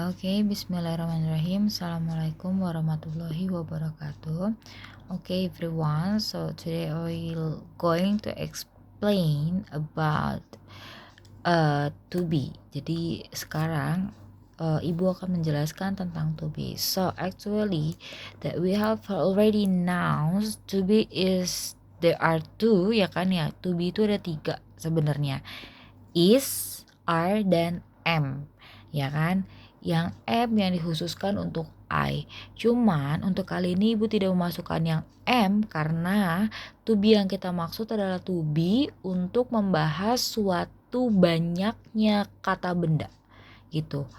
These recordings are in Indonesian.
Okay, bismillahirrahmanirrahim. Assalamualaikum warahmatullahi wabarakatuh. Okay, everyone. So today I will going to explain about to be. Jadi sekarang Ibu akan menjelaskan tentang to be. So actually that we have already announced to be is there are two ya kan ya. To be itu ada 3 sebenarnya. Is, are, dan am ya kan. Yang am yang dikhususkan untuk I. Cuman untuk kali ini Ibu tidak memasukkan yang am karena to be yang kita maksud adalah to be untuk membahas suatu banyaknya kata benda gitu.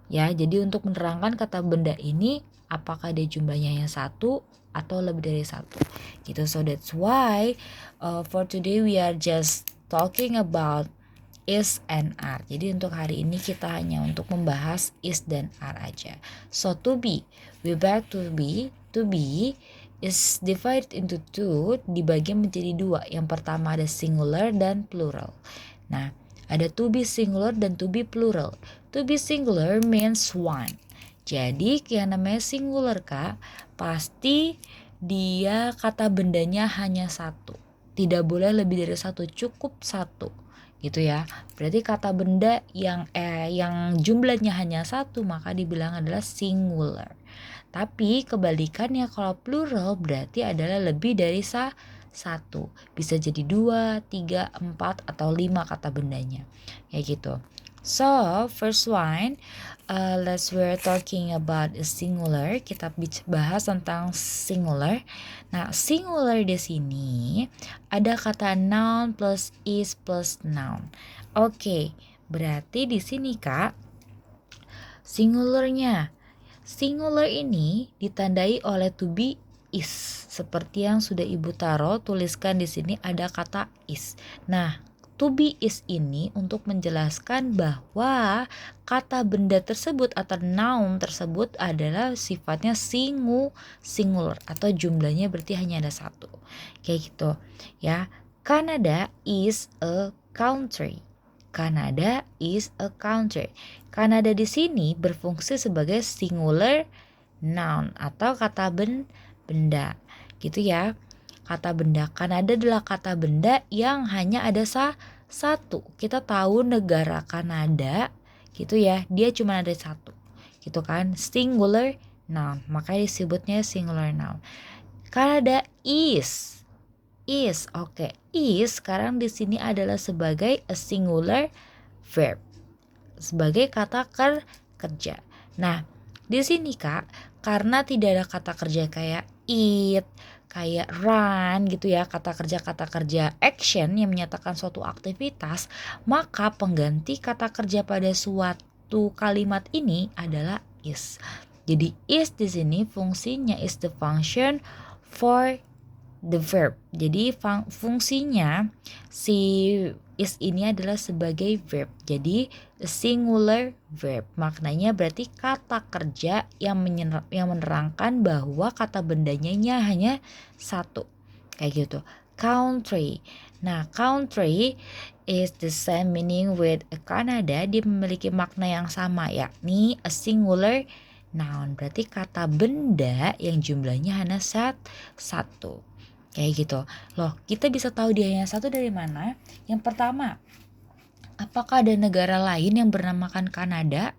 Ya, jadi untuk menerangkan kata benda ini apakah dia jumlahnya yang satu atau lebih dari satu gitu. So that's why for today we are just talking about is and are. Jadi untuk hari ini kita hanya untuk membahas is dan are aja. So to be, we back to be. To be is divided into two, dibagi menjadi 2. Yang pertama ada singular dan plural. Nah, ada to be singular dan to be plural. To be singular means one. Jadi yang namanya singular Kak, pasti dia kata bendanya hanya satu. Tidak boleh lebih dari satu, cukup satu. Gitu ya. Berarti kata benda yang jumlahnya hanya satu maka dibilang adalah singular. Tapi kebalikannya kalau plural berarti adalah lebih dari satu. Bisa jadi 2, 3, 4 atau 5 kata bendanya. Kayak gitu. So first one, we're talking about a singular. Kita bahas tentang singular. Nah, singular di sini ada kata noun plus is plus noun. Oke, berarti di sini Kak, singularnya. Singular ini ditandai oleh to be is. Seperti yang sudah Ibu taruh, tuliskan di sini ada kata is. Nah, to be is ini untuk menjelaskan bahwa kata benda tersebut atau noun tersebut adalah sifatnya singular atau jumlahnya berarti hanya ada satu. Kayak gitu ya. Canada is a country. Canada is a country. Kanada di sini berfungsi sebagai singular noun atau kata benda. Gitu ya. Kata benda. Kanada adalah kata benda yang hanya ada satu. Kita tahu negara Kanada gitu ya. Dia cuma ada satu. Gitu kan. Singular noun. Makanya disebutnya singular noun. Kanada is. Oke. Is sekarang di sini adalah sebagai a singular verb. Sebagai kata kerja. Nah, di sini Kak, karena tidak ada kata kerja kayak eat, kayak run gitu ya, kata kerja action yang menyatakan suatu aktivitas, maka pengganti kata kerja pada suatu kalimat ini adalah is. Jadi is di sini fungsinya is the function for the verb. Jadi fungsinya si is ini adalah sebagai verb. Jadi singular verb. Maknanya berarti kata kerja yang menerangkan bahwa kata bendanya hanya satu. Kayak gitu. Country. Nah, country is the same meaning with Canada. Dia memiliki makna yang sama, yakni a singular noun. Berarti kata benda yang jumlahnya hanya satu. Kayak gitu. Loh, kita bisa tahu dia yang satu dari mana? Yang pertama, apakah ada negara lain yang bernamakan Kanada?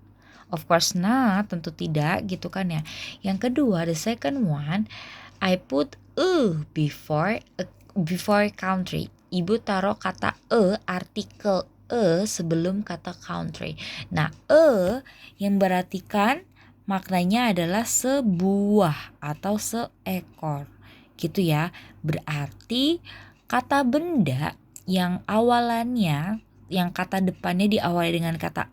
Of course not, tentu tidak gitu kan ya. Yang kedua, the second one, I put before country. Ibu taruh kata artikel sebelum kata country. Nah, yang berartikan maknanya adalah sebuah atau seekor. Gitu ya. Berarti kata benda yang awalannya, yang kata depannya diawali dengan kata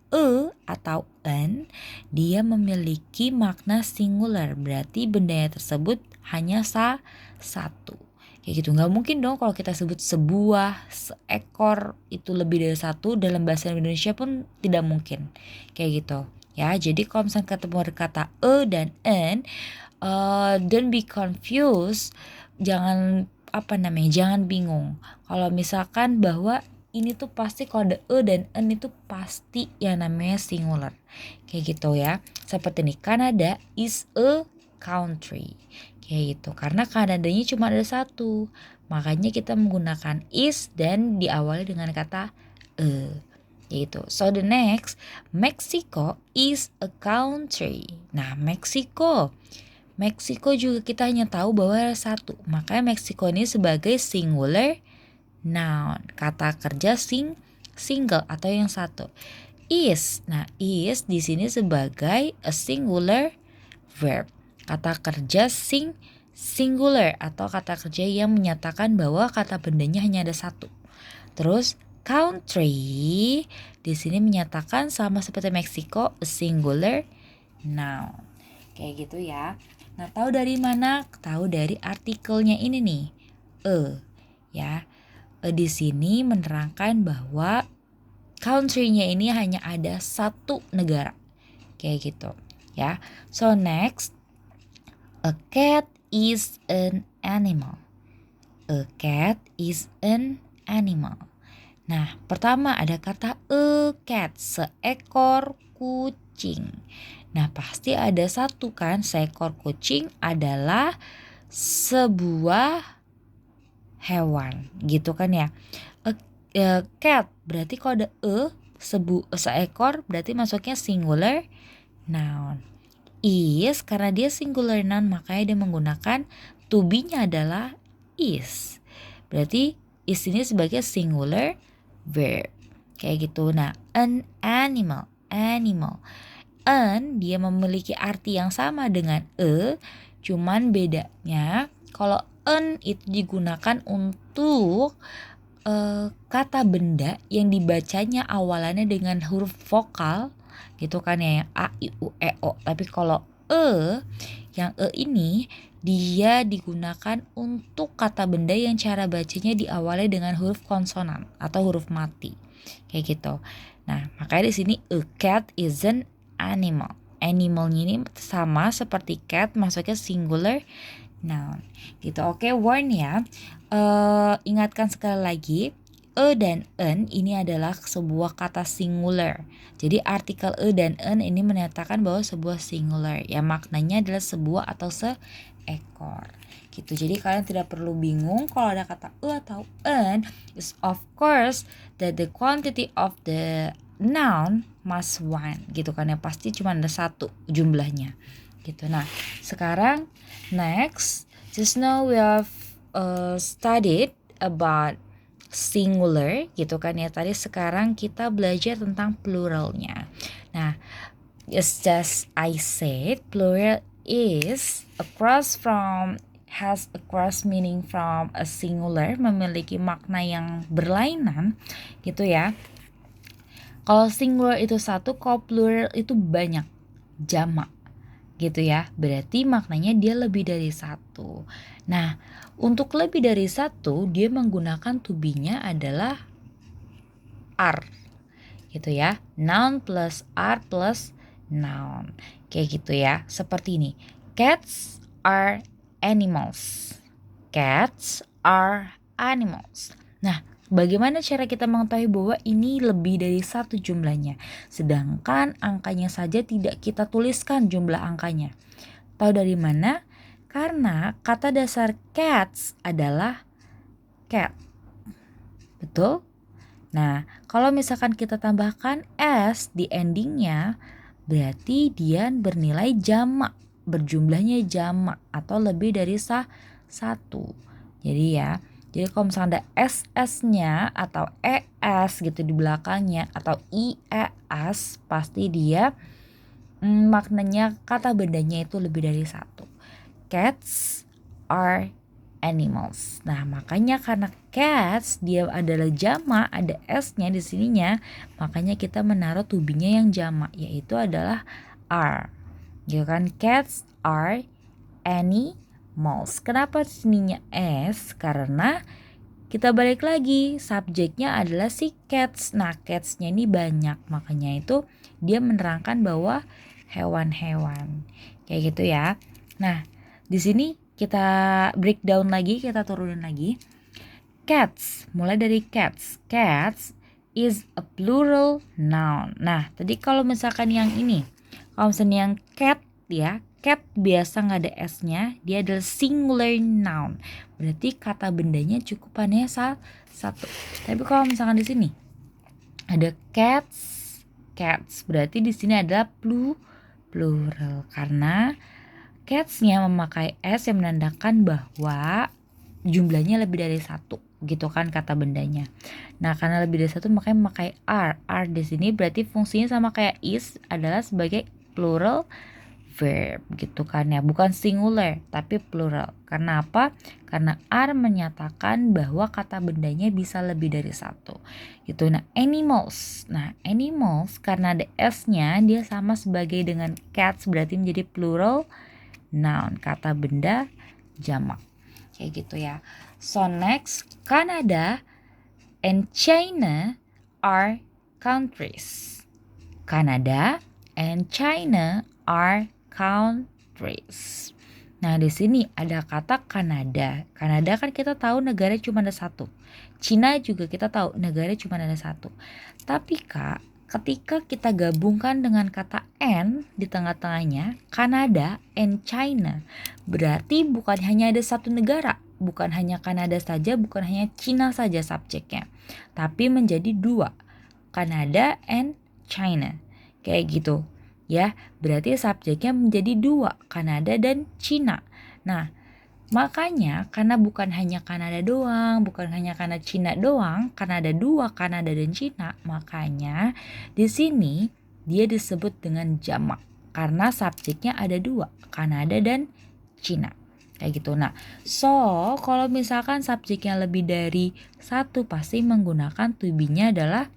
atau an, dia memiliki makna singular. Berarti bendanya tersebut hanya satu. Kayak gitu. Gak mungkin dong kalau kita sebut sebuah, seekor, itu lebih dari satu. Dalam bahasa Indonesia pun tidak mungkin. Kayak gitu. Ya, jadi kalau misalnya ketemu kata dan an, don't be confused, jangan bingung kalau misalkan bahwa ini tuh pasti kalau ada e dan en itu pasti yang namanya singular. Kayak gitu ya. Seperti ini, Canada is a country. Kayak gitu. Karena Kanadanya cuma ada satu. Makanya kita menggunakan is dan diawali dengan kata e. Gitu. So the next, Mexico is a country. Nah, Meksiko juga kita hanya tahu bahwa ada satu. Makanya Meksiko ini sebagai singular noun. Kata kerja single atau yang satu. Is. Nah, is di sini sebagai a singular verb. Kata kerja singular atau kata kerja yang menyatakan bahwa kata bendanya hanya ada satu. Terus country di sini menyatakan sama seperti Meksiko, a singular noun. Kayak gitu ya. Nah, tahu dari mana? Tahu dari artikelnya ini nih. Ya. Di sini menerangkan bahwa country-nya ini hanya ada satu negara. Kayak gitu, ya. So next, a cat is an animal. A cat is an animal. Nah, pertama ada kata a cat, seekor kucing. Nah, pasti ada satu kan, seekor kucing adalah sebuah hewan, gitu kan ya. Cat berarti kalau ada seekor berarti masuknya singular noun. Is karena dia singular noun makanya dia menggunakan to be-nya adalah is. Berarti is ini sebagai singular verb. Kayak gitu. Nah, an animal. An dia memiliki arti yang sama dengan cuman bedanya kalau an itu digunakan untuk kata benda yang dibacanya awalannya dengan huruf vokal gitu kan ya, yang a, i, u, e, o. Tapi kalau yang ini dia digunakan untuk kata benda yang cara bacanya diawali dengan huruf konsonan atau huruf mati. Kayak gitu. Nah, makanya di sini a cat is an animal. Animalnya ini sama seperti cat, masuknya singular noun. Gitu. Oke, warn ya. Ingatkan sekali lagi, dan en ini adalah sebuah kata singular. Jadi artikel dan en ini menyatakan bahwa sebuah singular. Ya, maknanya adalah sebuah atau seekor. Gitu. Jadi kalian tidak perlu bingung kalau ada kata atau en. Is of course that the quantity of the noun must one. Gitu kan ya, pasti cuma ada satu jumlahnya. Gitu. Nah, sekarang next, just now we have studied about singular gitu kan ya tadi. Sekarang kita belajar tentang pluralnya. Nah, just I said, plural is has a cross meaning from a singular, memiliki makna yang berlainan gitu ya. Kalau singular itu satu, kalau plural itu banyak, jamak gitu ya, berarti maknanya dia lebih dari satu. Nah, untuk lebih dari satu dia menggunakan to be-nya adalah are gitu ya, noun plus are plus noun kayak gitu ya. Seperti ini, cats are animals. Nah, bagaimana cara kita mengetahui bahwa ini lebih dari satu jumlahnya? Sedangkan angkanya saja tidak kita tuliskan jumlah angkanya. Tahu dari mana? Karena kata dasar cats adalah cat. Betul? Nah, kalau misalkan kita tambahkan s di endingnya, berarti dia bernilai jamak, berjumlahnya jamak atau lebih dari satu. Jadi ya, jadi kalau misalnya ada SS-nya atau ES gitu di belakangnya atau IES, pasti dia maknanya kata bendanya itu lebih dari satu. Cats are animals. Nah, makanya karena cats dia adalah jamak, ada S-nya di sininya, makanya kita menaruh to be-nya yang jamak, yaitu adalah are. Gitu kan, cats are animals. Kenapa sininya S? Karena kita balik lagi, subjeknya adalah si cats. Nah, cats-nya ini banyak, makanya itu dia menerangkan bahwa hewan-hewan. Kayak gitu ya. Nah, di sini kita breakdown lagi, kita turunin lagi. Cats, mulai dari cats. Cats is a plural noun. Nah, tadi kalau misalkan yang ini, kalau misalnya yang cat ya, cat biasa nggak ada s-nya, dia adalah singular noun. Berarti kata bendanya cukup hanya satu. Tapi kalau misalkan di sini ada cats, berarti di sini adalah plural karena cats-nya memakai s yang menandakan bahwa jumlahnya lebih dari satu, gitu kan kata bendanya. Nah, karena lebih dari satu makanya memakai r. R di sini berarti fungsinya sama kayak is, adalah sebagai plural verb gitu kan ya, bukan singular tapi plural. Karena apa? Karena r menyatakan bahwa kata bendanya bisa lebih dari satu gitu. Nah, animals karena ada s-nya dia sama sebagai dengan cats, berarti menjadi plural noun, kata benda jamak kayak gitu ya. So next, Canada and China are countries. Canada and China are countries. Nah, di sini ada kata Kanada. Kanada kan kita tahu negara cuma ada satu. Cina juga kita tahu negara cuma ada satu. Tapi Kak, ketika kita gabungkan dengan kata and di tengah-tengahnya, Kanada and China, berarti bukan hanya ada satu negara, bukan hanya Kanada saja, bukan hanya Cina saja subjeknya, tapi menjadi dua, Kanada and China, kayak gitu ya. Berarti subjeknya menjadi dua, Kanada dan Cina. Nah, makanya karena bukan hanya Kanada doang, bukan hanya karena Cina doang, karena ada dua Kanada dan Cina, makanya di sini dia disebut dengan jamak karena subjeknya ada dua, Kanada dan Cina. Kayak gitu. Nah, so kalau misalkan subjeknya lebih dari satu pasti menggunakan to be-nya adalah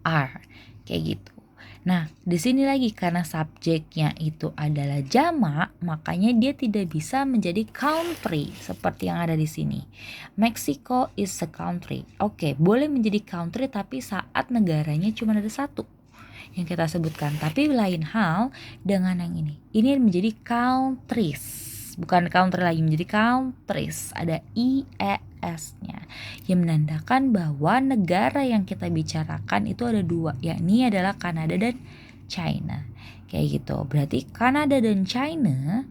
are. Kayak gitu. Nah, di sini lagi karena subjeknya itu adalah jamak, makanya dia tidak bisa menjadi country seperti yang ada di sini. Mexico is a country. Oke, boleh menjadi country tapi saat negaranya cuma ada satu yang kita sebutkan. Tapi lain hal dengan yang ini. Ini menjadi countries. Bukan country lagi, menjadi countries. Ada IES-nya yang menandakan bahwa negara yang kita bicarakan itu ada dua, yakni adalah Kanada dan China. Kayak gitu. Berarti Kanada dan China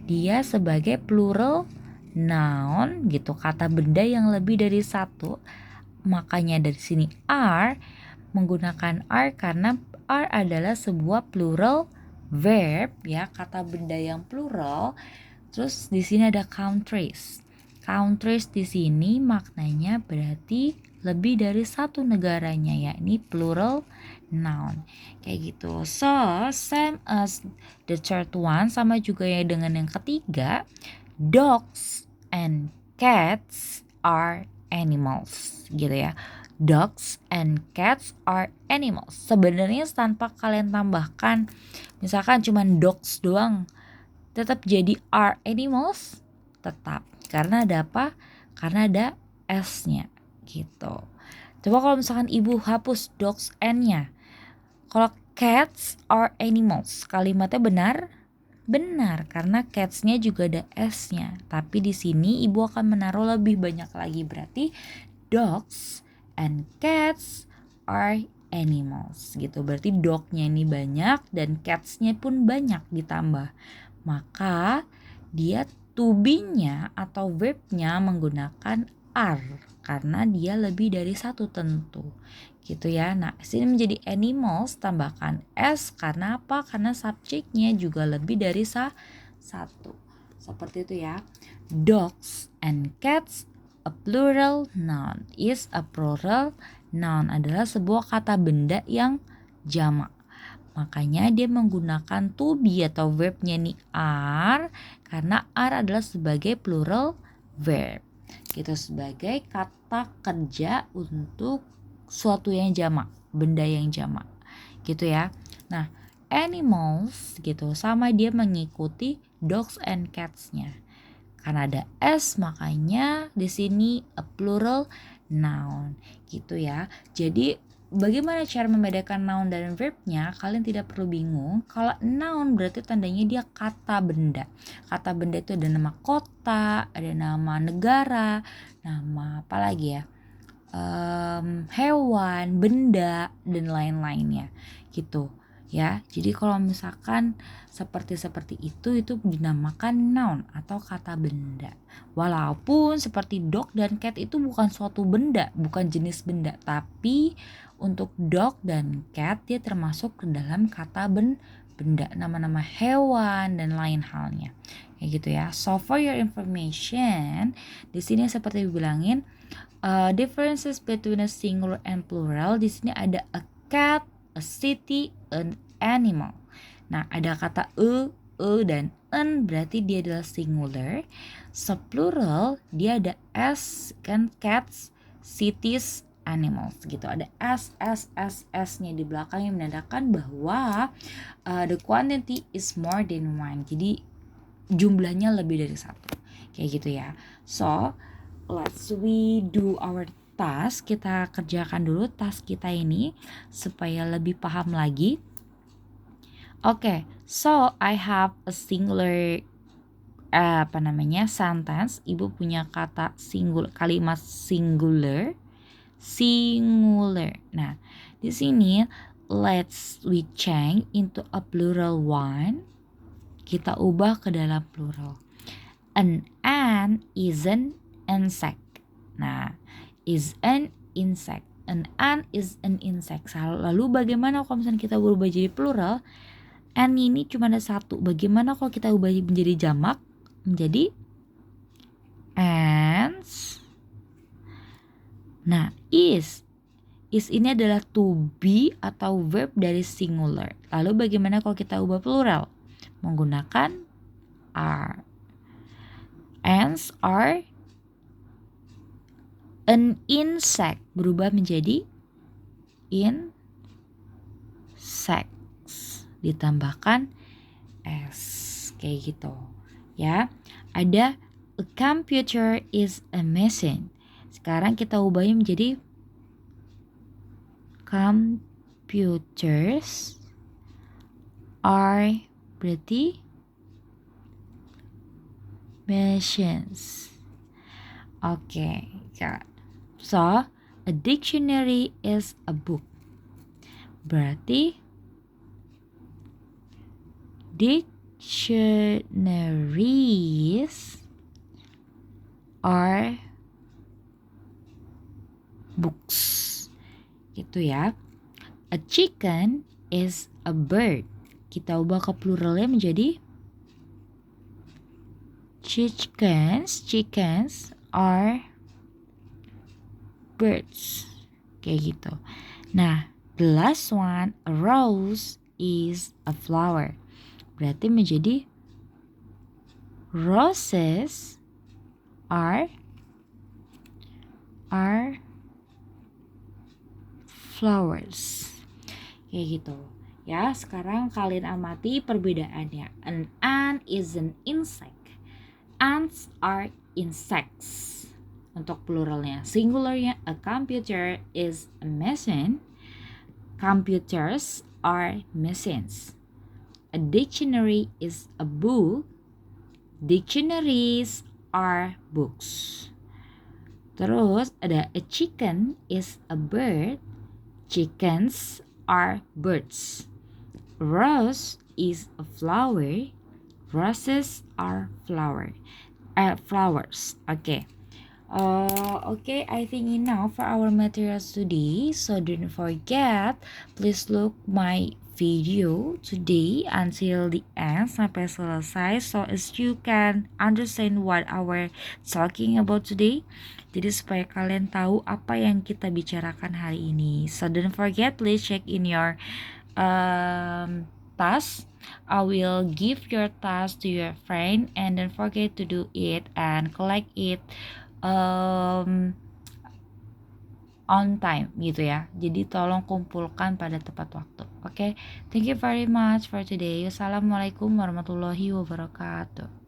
dia sebagai plural noun gitu, kata benda yang lebih dari satu. Makanya dari sini are, menggunakan are karena are adalah sebuah plural verb ya, kata benda yang plural. Terus di sini ada countries. Countries di sini maknanya berarti lebih dari satu negaranya, yakni plural noun. Kayak gitu. So, same as the third one, sama juga ya dengan yang ketiga. Dogs and cats are animals, gitu ya. Dogs and cats are animals. Sebenarnya tanpa kalian tambahkan, misalkan cuman dogs doang, tetap jadi are animals, tetap. Karena ada apa? Karena ada s-nya gitu. Coba kalau misalkan ibu hapus dogs and-nya. Kalau cats are animals, kalimatnya benar? Benar, karena cats-nya juga ada s-nya. Tapi di sini ibu akan menaruh lebih banyak lagi, berarti dogs and cats are animals gitu. Berarti dog-nya ini banyak dan cats-nya pun banyak ditambah. Maka dia to be-nya atau verb-nya menggunakan are karena dia lebih dari satu tentu gitu ya. Nah, sini menjadi animals tambahkan s karena apa? Karena subjeknya juga lebih dari satu. Seperti itu ya. Dogs and cats, a plural noun, is a plural noun, adalah sebuah kata benda yang jamak. Makanya dia menggunakan to be atau verbnya nih are, karena are adalah sebagai plural verb. Gitu, sebagai kata kerja untuk suatu yang jamak, benda yang jamak. Gitu ya. Nah, animals gitu sama dia mengikuti dogs and cats-nya. Karena ada s makanya di sini a plural noun gitu ya. Jadi bagaimana cara membedakan noun dan verbnya? Kalian tidak perlu bingung. Kalau noun berarti tandanya dia kata benda. Kata benda itu ada nama kota, ada nama negara, nama apa lagi ya? hewan, benda, dan lain-lainnya gitu ya. Jadi kalau misalkan seperti itu dinamakan noun atau kata benda. Walaupun seperti dog dan cat itu bukan suatu benda, bukan jenis benda, tapi untuk dog dan cat dia termasuk ke dalam kata benda, nama-nama hewan dan lain halnya. Kayak gitu ya. So for your information, di sini seperti dibilangin differences between a singular and plural. Di sini ada a cat, a city, an animal. Nah, ada kata dan an berarti dia adalah singular. So plural dia ada s kan, cats, cities, animals gitu. Ada s-nya di belakang yang menandakan bahwa the quantity is more than one. Jadi jumlahnya lebih dari satu. Kayak gitu ya. So let's we do our task. Kita kerjakan dulu task kita ini supaya lebih paham lagi. Okay, so I have a singular sentence. Ibu punya kata kalimat singular. Nah, di sini let's we change into a plural one. Kita ubah ke dalam plural. An ant is an insect. Nah, is an insect. An ant is an insect. Lalu bagaimana kalau misalnya kita berubah jadi plural? Ant ini cuma ada satu. Bagaimana kalau kita ubah menjadi jamak? Menjadi ants. Nah, is ini adalah to be atau verb dari singular. Lalu bagaimana kalau kita ubah plural? Menggunakan are. Ants are an insect, berubah menjadi insects, ditambahkan s, kayak gitu ya. Ada a computer is a machine. Sekarang kita ubahnya menjadi computers are berarti machines. Okay, so a dictionary is a book. Berarti dictionaries are books. Gitu ya. A chicken is a bird. Kita ubah ke pluralnya menjadi chickens are birds. Kayak gitu. Nah, the last one, a rose is a flower. Berarti menjadi roses are flowers. Kayak gitu. Ya, sekarang kalian amati perbedaannya. An ant is an insect. Ants are insects. Untuk pluralnya, singularnya a computer is a machine. Computers are machines. A dictionary is a book. Dictionaries are books. Terus ada a chicken is a bird. Chickens are birds. Rose is a flower. Roses are flowers. Okay. Okay, I think enough for our materials today. So don't forget, please look my video today until the end sampai selesai, so as you can understand what our talking about today. Jadi supaya kalian tahu apa yang kita bicarakan hari ini. So don't forget, please check in your task. I will give your task to your friend and don't forget to do it and collect it on time gitu ya. Jadi tolong kumpulkan pada tepat waktu. Oke, thank you very much for today. Wassalamualaikum warahmatullahi wabarakatuh.